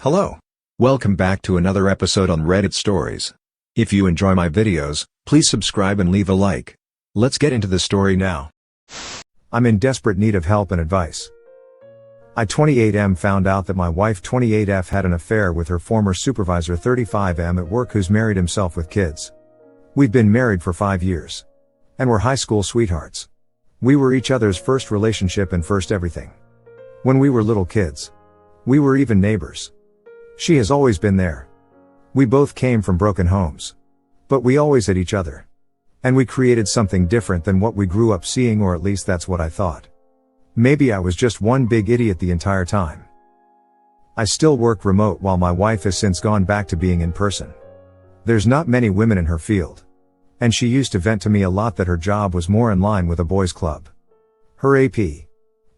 Hello. Welcome back to another episode on Reddit Stories. If you enjoy my videos, please subscribe and leave a like. Let's get into the story now. I'm in desperate need of help and advice. I 28M found out that my wife 28F had an affair with her former supervisor 35M at work who's married himself with kids. We've been married for 5 years. And we're high school sweethearts. We were each other's first relationship and first everything. When we were little kids. We were even neighbors. She has always been there. We both came from broken homes. But we always had each other. And we created something different than what we grew up seeing, or at least that's what I thought. Maybe I was just one big idiot the entire time. I still work remote while my wife has since gone back to being in person. There's not many women in her field. And she used to vent to me a lot that her job was more in line with a boys' club. Her AP,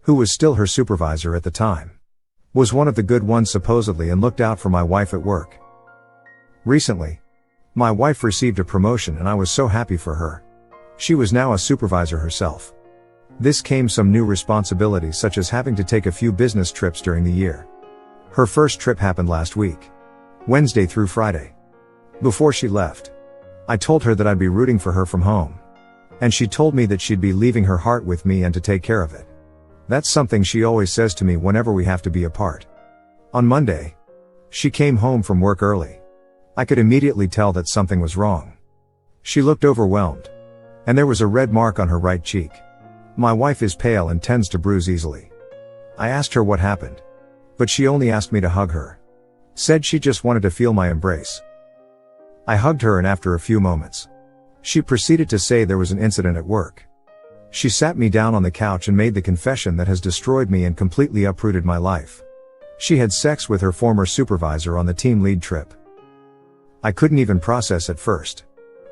who was still her supervisor at the time, was one of the good ones supposedly and looked out for my wife at work. Recently, my wife received a promotion and I was so happy for her. She was now a supervisor herself. This came some new responsibilities, such as having to take a few business trips during the year. Her first trip happened last week, Wednesday through Friday. Before she left, I told her that I'd be rooting for her from home. And she told me that she'd be leaving her heart with me and to take care of it. That's something she always says to me whenever we have to be apart. On Monday, she came home from work early. I could immediately tell that something was wrong. She looked overwhelmed. And there was a red mark on her right cheek. My wife is pale and tends to bruise easily. I asked her what happened. But she only asked me to hug her. Said she just wanted to feel my embrace. I hugged her, and after a few moments, she proceeded to say there was an incident at work. She sat me down on the couch and made the confession that has destroyed me and completely uprooted my life. She had sex with her former supervisor on the team lead trip. I couldn't even process at first.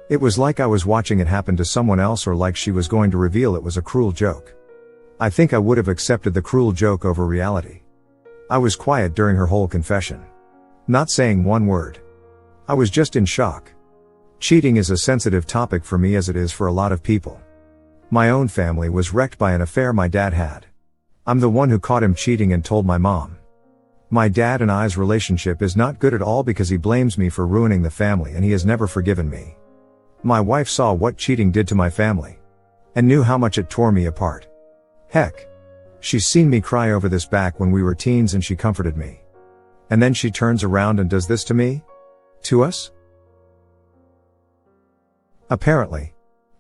It was like I was watching it happen to someone else, or like she was going to reveal it was a cruel joke. I think I would have accepted the cruel joke over reality. I was quiet during her whole confession. Not saying one word. I was just in shock. Cheating is a sensitive topic for me, as it is for a lot of people. My own family was wrecked by an affair my dad had. I'm the one who caught him cheating and told my mom. My dad and I's relationship is not good at all because he blames me for ruining the family and he has never forgiven me. My wife saw what cheating did to my family. And knew how much it tore me apart. Heck. She's seen me cry over this back when we were teens and she comforted me. And then she turns around and does this to me? To us? Apparently,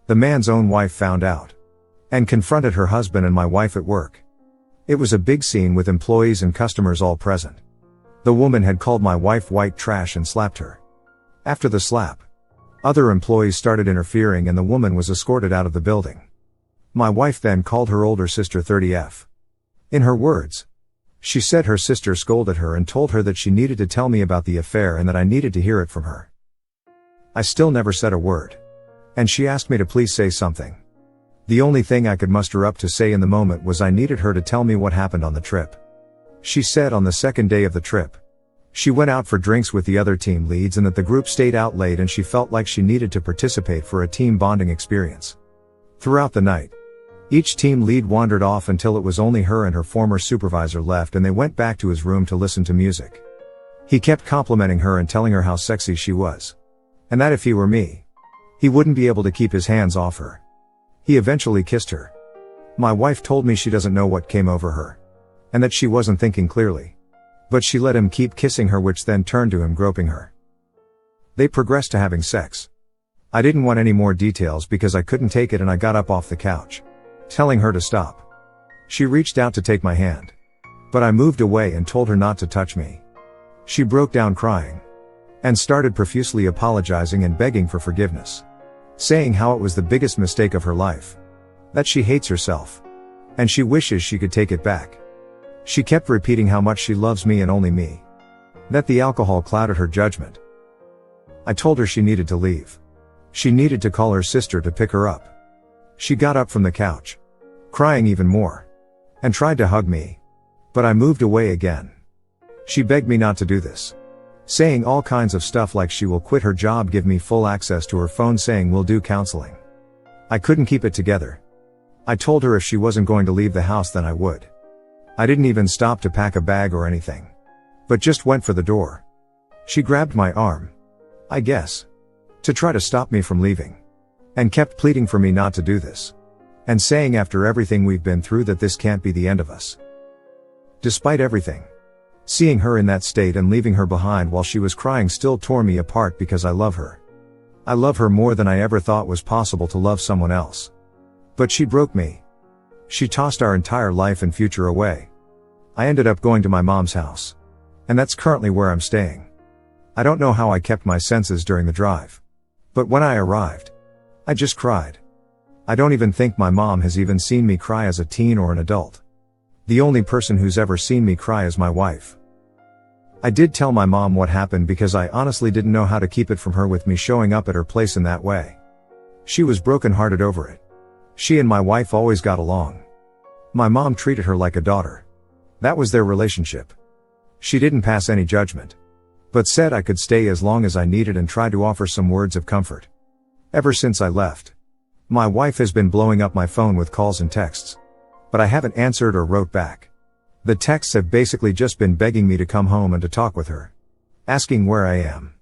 the man's own wife found out. And confronted her husband and my wife at work. It was a big scene with employees and customers all present. The woman had called my wife white trash and slapped her. After the slap, other employees started interfering and the woman was escorted out of the building. My wife then called her older sister 30F. In her words, she said her sister scolded her and told her that she needed to tell me about the affair and that I needed to hear it from her. I still never said a word. And she asked me to please say something. The only thing I could muster up to say in the moment was I needed her to tell me what happened on the trip. She said on the second day of the trip, she went out for drinks with the other team leads and that the group stayed out late and she felt like she needed to participate for a team bonding experience. Throughout the night, each team lead wandered off until it was only her and her former supervisor left, and they went back to his room to listen to music. He kept complimenting her and telling her how sexy she was. And that if he were me, he wouldn't be able to keep his hands off her. He eventually kissed her. My wife told me she doesn't know what came over her. And that she wasn't thinking clearly. But she let him keep kissing her, which then turned to him groping her. They progressed to having sex. I didn't want any more details because I couldn't take it, and I got up off the couch, telling her to stop. She reached out to take my hand. But I moved away and told her not to touch me. She broke down crying. And started profusely apologizing and begging for forgiveness. Saying how it was the biggest mistake of her life. That she hates herself. And she wishes she could take it back. She kept repeating how much she loves me and only me. That the alcohol clouded her judgment. I told her she needed to leave. She needed to call her sister to pick her up. She got up from the couch, crying even more, and tried to hug me. But I moved away again. She begged me not to do this. Saying all kinds of stuff like she will quit her job, give me full access to her phone, saying we'll do counseling. I couldn't keep it together. I told her if she wasn't going to leave the house then I would. I didn't even stop to pack a bag or anything. but just went for the door. She grabbed my arm, I guess, to try to stop me from leaving, and kept pleading for me not to do this, and saying after everything we've been through that this can't be the end of us. Despite everything, seeing her in that state and leaving her behind while she was crying still tore me apart because I love her. I love her more than I ever thought was possible to love someone else. But she broke me. She tossed our entire life and future away. I ended up going to my mom's house. And that's currently where I'm staying. I don't know how I kept my senses during the drive. But when I arrived, I just cried. I don't even think my mom has even seen me cry as a teen or an adult. The only person who's ever seen me cry is my wife. I did tell my mom what happened because I honestly didn't know how to keep it from her with me showing up at her place in that way. She was brokenhearted over it. She and my wife always got along. My mom treated her like a daughter. That was their relationship. She didn't pass any judgment, but said I could stay as long as I needed and tried to offer some words of comfort. Ever since I left, my wife has been blowing up my phone with calls and texts. But I haven't answered or wrote back. The texts have basically just been begging me to come home and to talk with her. Asking where I am.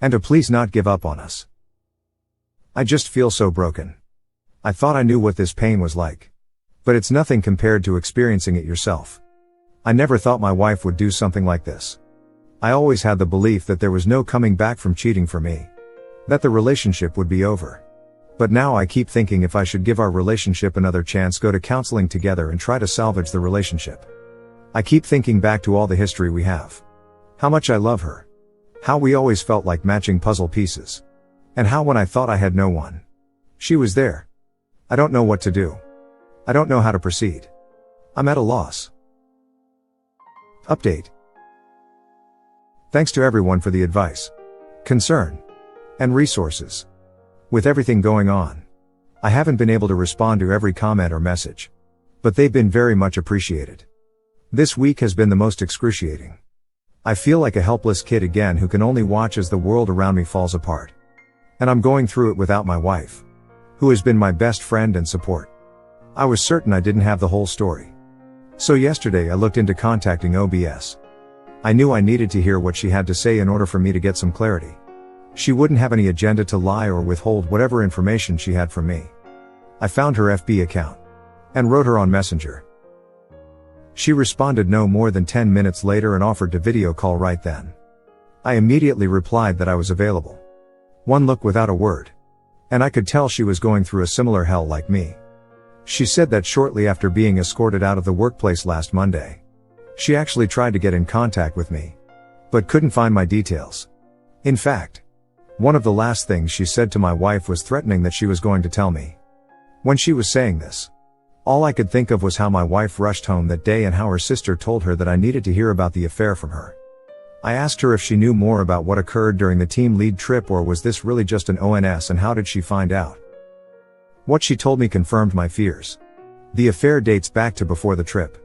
And to please not give up on us. I just feel so broken. I thought I knew what this pain was like. But it's nothing compared to experiencing it yourself. I never thought my wife would do something like this. I always had the belief that there was no coming back from cheating for me. That the relationship would be over. But now I keep thinking if I should give our relationship another chance, go to counseling together and try to salvage the relationship. I keep thinking back to all the history we have. How much I love her. How we always felt like matching puzzle pieces. And how when I thought I had no one, she was there. I don't know what to do. I don't know how to proceed. I'm at a loss. Update. Thanks to everyone for the advice, concern, and resources. With everything going on, I haven't been able to respond to every comment or message. But they've been very much appreciated. This week has been the most excruciating. I feel like a helpless kid again who can only watch as the world around me falls apart. And I'm going through it without my wife, who has been my best friend and support. I was certain I didn't have the whole story. So yesterday I looked into contacting OBS. I knew I needed to hear what she had to say in order for me to get some clarity. She wouldn't have any agenda to lie or withhold whatever information she had from me. I found her FB account and wrote her on Messenger. She responded no more than 10 minutes later and offered to video call right then. I immediately replied that I was available. One look without a word. And I could tell she was going through a similar hell like me. She said that shortly after being escorted out of the workplace last Monday, she actually tried to get in contact with me, but couldn't find my details. In fact, one of the last things she said to my wife was threatening that she was going to tell me. When she was saying this, all I could think of was how my wife rushed home that day and how her sister told her that I needed to hear about the affair from her. I asked her if she knew more about what occurred during the team lead trip or was this really just an ONS and how did she find out. What she told me confirmed my fears. The affair dates back to before the trip.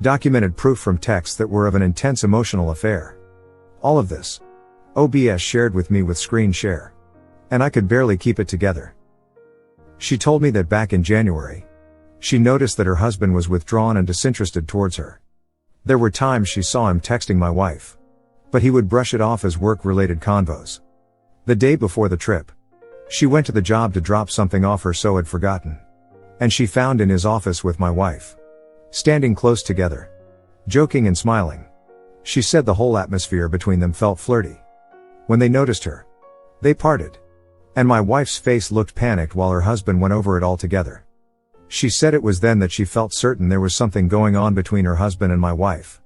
Documented proof from texts that were of an intense emotional affair. All of this, OBS shared with me with screen share. And I could barely keep it together. She told me that back in January, she noticed that her husband was withdrawn and disinterested towards her. There were times she saw him texting my wife, but he would brush it off as work-related convos. The day before the trip, she went to the job to drop something off her so had forgotten. And she found in his office with my wife, standing close together, joking and smiling. She said the whole atmosphere between them felt flirty. When they noticed her, they parted. And my wife's face looked panicked while her husband went over it all together. She said it was then that she felt certain there was something going on between her husband and my wife.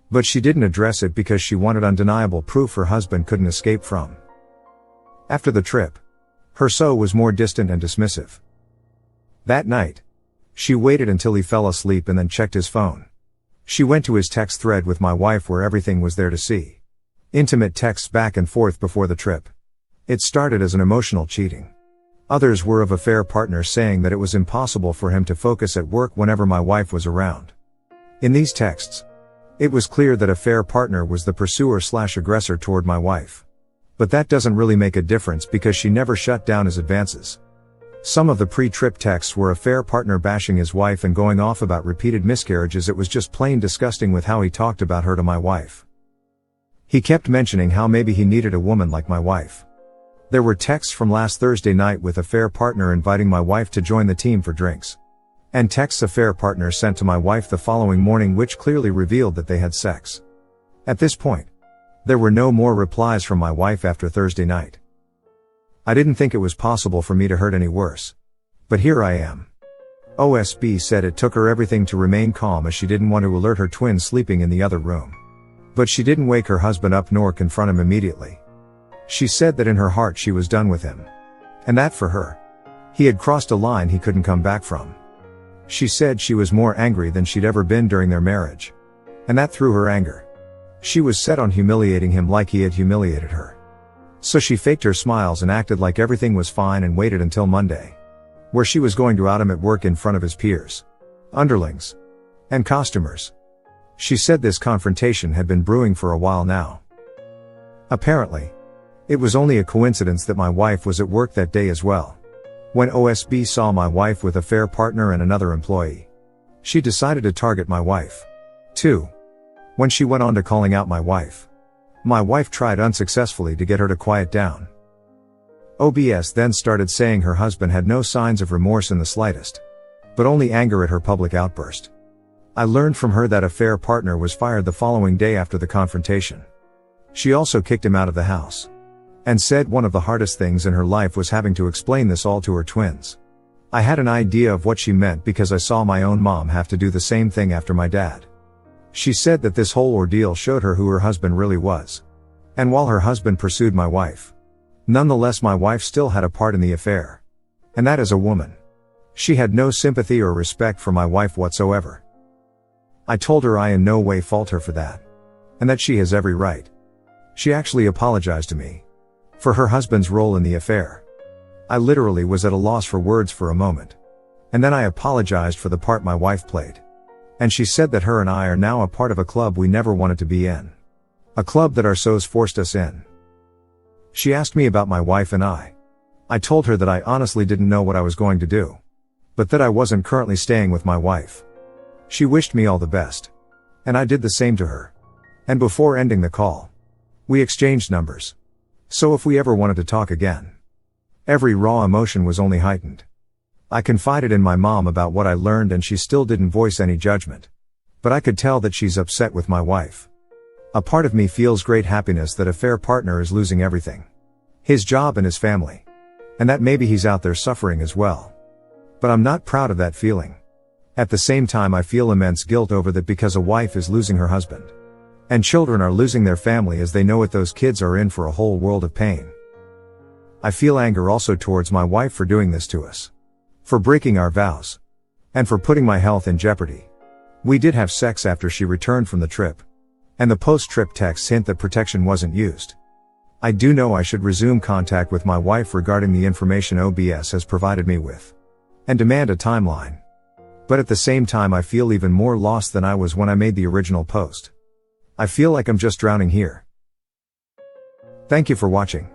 But she didn't address it because she wanted undeniable proof her husband couldn't escape from. After the trip, her so was more distant and dismissive. That night, she waited until he fell asleep and then checked his phone. She went to his text thread with my wife where everything was there to see. Intimate texts back and forth before the trip. It started as an emotional cheating. Others were of affair partners saying that it was impossible for him to focus at work whenever my wife was around. In these texts, it was clear that affair partner was the pursuer/aggressor toward my wife. But that doesn't really make a difference because she never shut down his advances. Some of the pre-trip texts were affair partner bashing his wife and going off about repeated miscarriages. It was just plain disgusting with how he talked about her to my wife. He kept mentioning how maybe he needed a woman like my wife. There were texts from last Thursday night with affair partner inviting my wife to join the team for drinks. And texts affair partner sent to my wife the following morning which clearly revealed that they had sex. At this point, there were no more replies from my wife after Thursday night. I didn't think it was possible for me to hurt any worse. But here I am. OSB said it took her everything to remain calm as she didn't want to alert her twin sleeping in the other room. But she didn't wake her husband up nor confront him immediately. She said that in her heart she was done with him. And that for her, he had crossed a line he couldn't come back from. She said she was more angry than she'd ever been during their marriage. And that through her anger, she was set on humiliating him like he had humiliated her. So she faked her smiles and acted like everything was fine and waited until Monday, where she was going to out him at work in front of his peers, underlings, and costumers. She said this confrontation had been brewing for a while now. Apparently, it was only a coincidence that my wife was at work that day as well. When OSB saw my wife with a affair partner and another employee, she decided to target my wife, too. When she went on to calling out my wife tried unsuccessfully to get her to quiet down. OBS then started saying her husband had no signs of remorse in the slightest, but only anger at her public outburst. I learned from her that affair partner was fired the following day after the confrontation. She also kicked him out of the house, and said one of the hardest things in her life was having to explain this all to her twins. I had an idea of what she meant because I saw my own mom have to do the same thing after my dad. She said that this whole ordeal showed her who her husband really was. And while her husband pursued my wife, nonetheless my wife still had a part in the affair. And that as a woman, she had no sympathy or respect for my wife whatsoever. I told her I in no way fault her for that, and that she has every right. She actually apologized to me for her husband's role in the affair. I literally was at a loss for words for a moment. And then I apologized for the part my wife played. And she said that her and I are now a part of a club we never wanted to be in. A club that our SOs forced us in. She asked me about my wife and I. I told her that I honestly didn't know what I was going to do, but that I wasn't currently staying with my wife. She wished me all the best. And I did the same to her. And before ending the call, we exchanged numbers. So if we ever wanted to talk again. Every raw emotion was only heightened. I confided in my mom about what I learned and she still didn't voice any judgment. But I could tell that she's upset with my wife. A part of me feels great happiness that affair partner is losing everything. His job and his family. And that maybe he's out there suffering as well. But I'm not proud of that feeling. At the same time I feel immense guilt over that because a wife is losing her husband. And children are losing their family as they know what those kids are in for a whole world of pain. I feel anger also towards my wife for doing this to us. For breaking our vows. And for putting my health in jeopardy. We did have sex after she returned from the trip. And the post-trip texts hint that protection wasn't used. I do know I should resume contact with my wife regarding the information OBS has provided me with. And demand a timeline. But at the same time I feel even more lost than I was when I made the original post. I feel like I'm just drowning here. Thank you for watching.